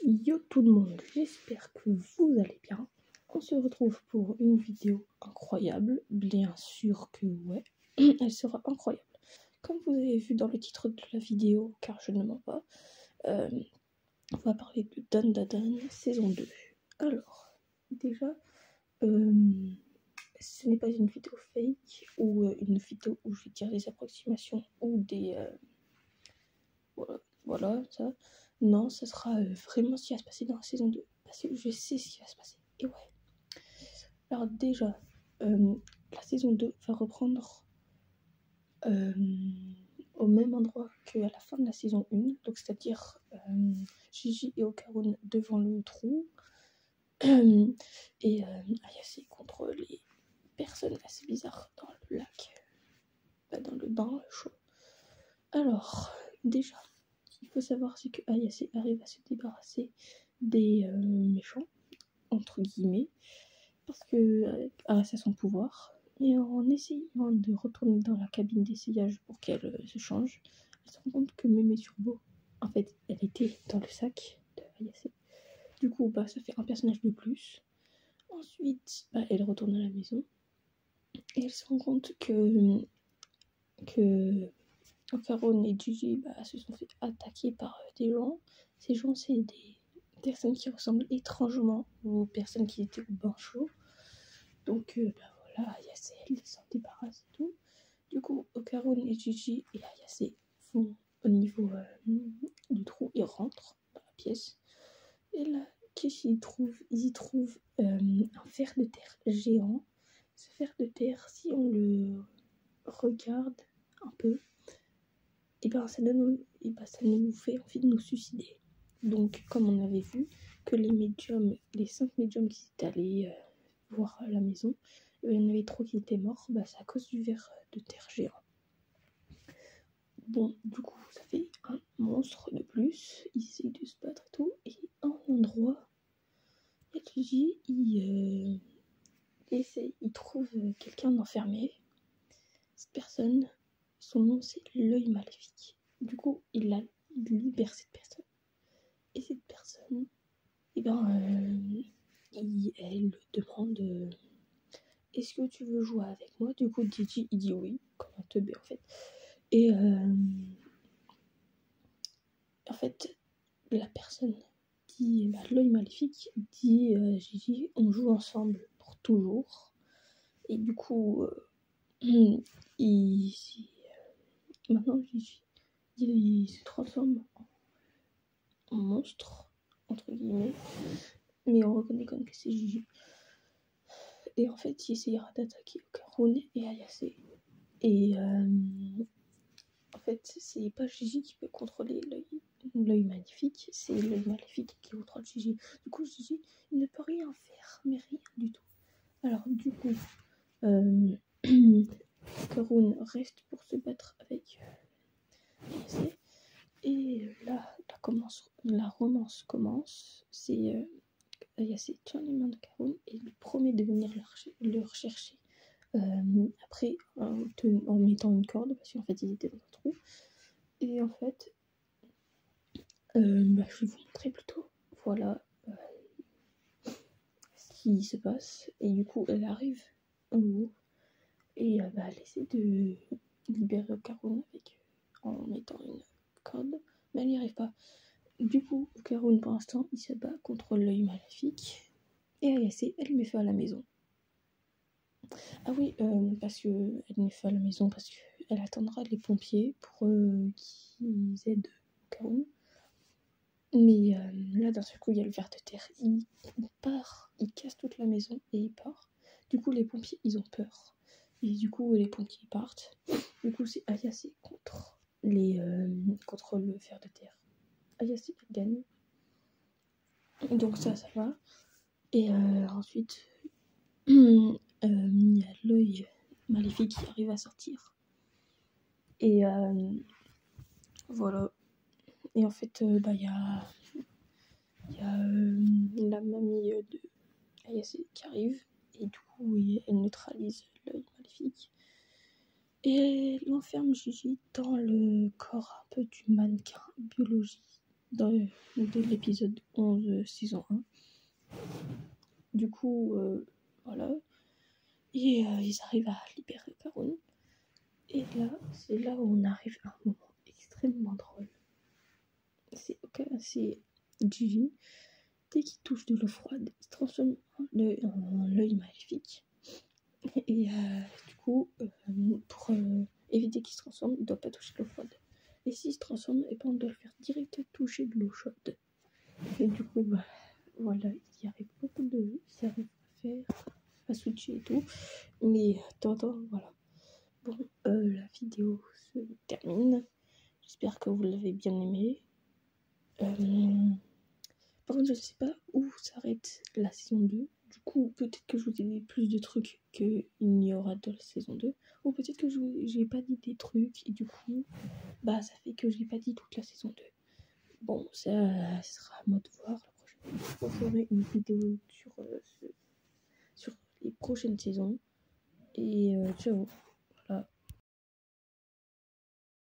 Yo tout le monde, j'espère que vous allez bien. On se retrouve pour une vidéo incroyable, bien sûr que ouais, elle sera incroyable. Comme vous avez vu dans le titre de la vidéo, car je ne mens pas, on va parler de Dandadan saison 2. Alors, déjà, ce n'est pas une vidéo fake ou une vidéo où je vais dire des approximations ou des... voilà, ça. Non, ça sera vraiment ce qui va se passer dans la saison 2. Parce que je sais ce qui va se passer. Et ouais. Alors déjà, la saison 2 va reprendre au même endroit qu'à la fin de la saison 1. Donc c'est-à-dire Gigi et Okarun devant le trou. Et Ayase contre les personnes assez bizarres dans le lac. Dans le bain chaud. Alors, déjà, ce qu'il faut savoir, c'est que Ayase arrive à se débarrasser des méchants, entre guillemets, parce que grâce à son pouvoir, et en essayant de retourner dans la cabine d'essayage pour qu'elle se change, elle se rend compte que Mémé Turbo, en fait, elle était dans le sac de Ayase. Du coup, ça fait un personnage de plus. Ensuite, elle retourne à la maison et elle se rend compte que Okarun et Gigi se sont fait attaquer par des gens. Ces gens, c'est des personnes qui ressemblent étrangement aux personnes qui étaient au bain chaud. Donc voilà, Ayase, elle s'en débarrasse et tout. Du coup, Okarun et Gigi et Ayase vont au niveau du trou, ils rentrent dans la pièce. Et là, qu'est-ce qu'ils trouvent? Ils y trouvent un ver de terre géant. Ce ver de terre, si on le regarde un peu, et ça nous fait envie de nous suicider. Donc, comme on avait vu que les 5 médiums qui étaient allés voir la maison, il y en avait 3 qui étaient morts, c'est à cause du ver de terre géant. Bon, du coup, ça fait un monstre de plus, ils essayent de se battre et tout, et à un endroit, Gigi, il trouve quelqu'un d'enfermé. Cette personne, son nom c'est l'œil maléfique. Du coup, il libère cette personne. Et cette personne, elle demande est-ce que tu veux jouer avec moi? Du coup, Gigi, il dit oui, comme un teubé en fait. Et en fait, la personne qui l'œil maléfique dit Gigi, on joue ensemble pour toujours. Et du coup, maintenant Gigi, il se transforme en monstre, entre guillemets, mais on reconnaît quand même que c'est Gigi. Et en fait, il essayera d'attaquer Okarun et Ayase. Et en fait, c'est pas Gigi qui peut contrôler l'œil maléfique, c'est l'œil maléfique qui contrôle Gigi. Du coup, Gigi, il ne peut rien faire, mais rien du tout. Alors, du coup, Okarun reste pour se battre avec Ayase. Et là, la romance commence. C'est Ayase tient les mains d'Okarun et lui promet de venir le rechercher. Après, en mettant une corde, parce qu'en fait, ils étaient dans un trou. Et en fait, je vais vous montrer plutôt. Voilà ce qui se passe. Et du coup, elle arrive en haut. Et elle essaie de libérer Okarun en mettant une corde. Mais elle n'y arrive pas. Du coup, Okarun, pour l'instant, il se bat contre l'œil maléfique. Et Ayase, elle met feu à la maison. Ah oui, parce qu'elle met feu à la maison, parce qu'elle attendra les pompiers pour qu'ils aident Okarun. Mais là, d'un seul coup, il y a le ver de terre. Il part, il casse toute la maison et il part. Du coup, les pompiers, ils ont peur. Et du coup, les pompiers partent. Du coup, c'est Ayase contre le ver de terre. Ayase gagne. Donc ça va. Et ensuite, il y a l'œil maléfique qui arrive à sortir. Et voilà. Et en fait, il y a la mamie de Ayase qui arrive. Et du coup, elle neutralise l'œil maléfique. Et elle enferme Gigi dans le corps un peu du mannequin de l'épisode 11, saison 1. Du coup, voilà. Et ils arrivent à libérer Carole. Et là, c'est là où on arrive à un moment extrêmement drôle. C'est Gigi, dès qu'il touche de l'eau froide, il se transforme en l'œil maléfique. Et du coup, pour éviter qu'il se transforme, il ne doit pas toucher de l'eau froide. Et s'il se transforme, on doit le faire direct toucher de l'eau chaude. Et du coup, voilà, il y arrive il arrive à faire, à switcher et tout. Mais attends, voilà. Bon, la vidéo se termine. J'espère que vous l'avez bien aimé. Par contre, je ne sais pas où s'arrête la saison 2. Du coup, peut-être que je vous ai dit plus de trucs qu'il n'y aura dans la saison 2. Ou peut-être que j'ai pas dit des trucs. Et du coup, ça fait que j'ai pas dit toute la saison 2. Bon, ça sera à moi de voir la prochaine fois. Je ferai une vidéo sur les prochaines saisons. Et ciao. Voilà.